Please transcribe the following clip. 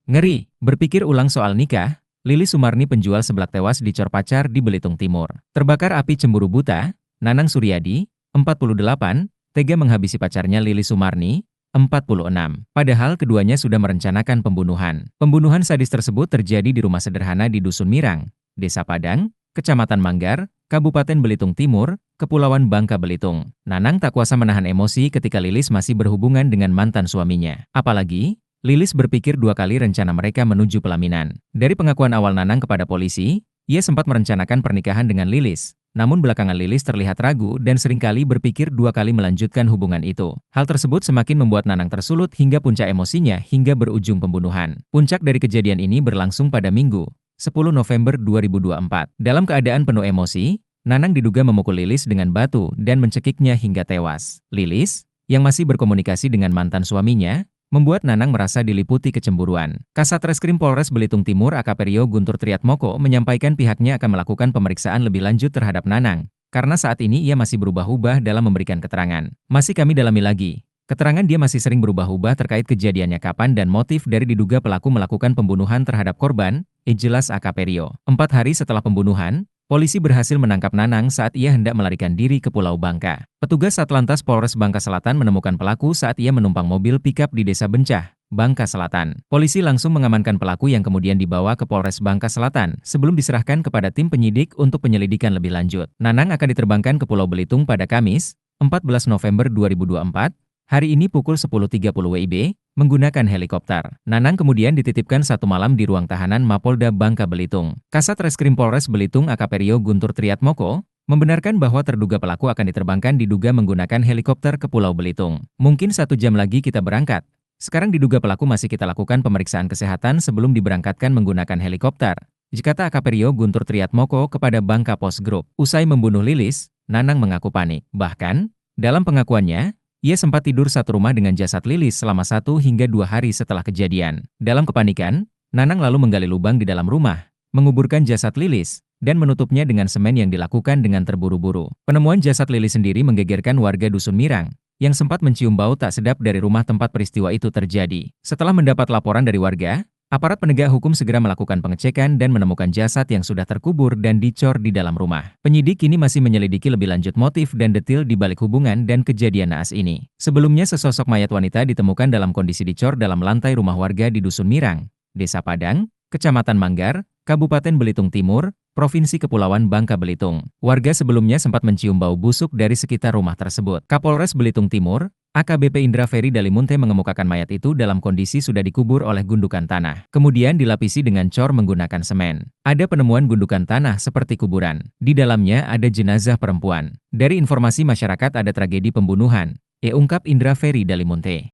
Ngeri, berpikir ulang soal nikah, Lilis Sumarni penjual seblak tewas dicor pacar di Belitung Timur. Terbakar api cemburu buta, Nanang Suryadi, 48, tega menghabisi pacarnya Lilis Sumarni, 46. Padahal keduanya sudah merencanakan pembunuhan. Pembunuhan sadis tersebut terjadi di rumah sederhana di Dusun Mirang, Desa Padang, Kecamatan Manggar, Kabupaten Belitung Timur, Kepulauan Bangka Belitung. Nanang tak kuasa menahan emosi ketika Lilis masih berhubungan dengan mantan suaminya. Apalagi, Lilis berpikir dua kali rencana mereka menuju pelaminan. Dari pengakuan awal Nanang kepada polisi, ia sempat merencanakan pernikahan dengan Lilis. Namun belakangan Lilis terlihat ragu dan seringkali berpikir dua kali melanjutkan hubungan itu. Hal tersebut semakin membuat Nanang tersulut hingga puncak emosinya hingga berujung pembunuhan. Puncak dari kejadian ini berlangsung pada Minggu, 10 November 2024. Dalam keadaan penuh emosi, Nanang diduga memukul Lilis dengan batu dan mencekiknya hingga tewas. Lilis, yang masih berkomunikasi dengan mantan suaminya, membuat Nanang merasa diliputi kecemburuan. Kasat Reskrim Polres Belitung Timur AKP Rio Guntur Triatmoko menyampaikan pihaknya akan melakukan pemeriksaan lebih lanjut terhadap Nanang, karena saat ini ia masih berubah-ubah dalam memberikan keterangan. Masih kami dalami lagi. Keterangan dia masih sering berubah-ubah terkait kejadiannya kapan dan motif dari diduga pelaku melakukan pembunuhan terhadap korban, jelas AKP Rio. 4 hari setelah pembunuhan, polisi berhasil menangkap Nanang saat ia hendak melarikan diri ke Pulau Bangka. Petugas Satlantas Polres Bangka Selatan menemukan pelaku saat ia menumpang mobil pickup di Desa Bencah, Bangka Selatan. Polisi langsung mengamankan pelaku yang kemudian dibawa ke Polres Bangka Selatan sebelum diserahkan kepada tim penyidik untuk penyelidikan lebih lanjut. Nanang akan diterbangkan ke Pulau Belitung pada Kamis, 14 November 2024, hari ini pukul 10.30 WIB, menggunakan helikopter. Nanang kemudian dititipkan 1 malam di ruang tahanan Mapolda Bangka Belitung. Kasat Reskrim Polres Belitung AKP Rio Guntur Triatmoko membenarkan bahwa terduga pelaku akan diterbangkan diduga menggunakan helikopter ke Pulau Belitung. Mungkin 1 jam lagi kita berangkat. Sekarang diduga pelaku masih kita lakukan pemeriksaan kesehatan sebelum diberangkatkan menggunakan helikopter, kata AKP Rio Guntur Triatmoko kepada Bangka Post Group. Usai membunuh Lilis, Nanang mengaku panik. Bahkan, dalam pengakuannya, ia sempat tidur satu rumah dengan jasad Lilis selama 1 hingga 2 hari setelah kejadian. Dalam kepanikan, Nanang lalu menggali lubang di dalam rumah, menguburkan jasad Lilis, dan menutupnya dengan semen yang dilakukan dengan terburu-buru. Penemuan jasad Lilis sendiri menggegerkan warga Dusun Mirang, yang sempat mencium bau tak sedap dari rumah tempat peristiwa itu terjadi. Setelah mendapat laporan dari warga, aparat penegak hukum segera melakukan pengecekan dan menemukan jasad yang sudah terkubur dan dicor di dalam rumah. Penyidik kini masih menyelidiki lebih lanjut motif dan detil di balik hubungan dan kejadian naas ini. Sebelumnya sesosok mayat wanita ditemukan dalam kondisi dicor dalam lantai rumah warga di Dusun Mirang, Desa Padang, Kecamatan Manggar, Kabupaten Belitung Timur, Provinsi Kepulauan Bangka Belitung. Warga sebelumnya sempat mencium bau busuk dari sekitar rumah tersebut. Kapolres Belitung Timur, AKBP Indra Ferry Dalimunte mengemukakan mayat itu dalam kondisi sudah dikubur oleh gundukan tanah. Kemudian dilapisi dengan cor menggunakan semen. Ada penemuan gundukan tanah seperti kuburan. Di dalamnya ada jenazah perempuan. Dari informasi masyarakat ada tragedi pembunuhan, ungkap Indra Ferry Dalimunte.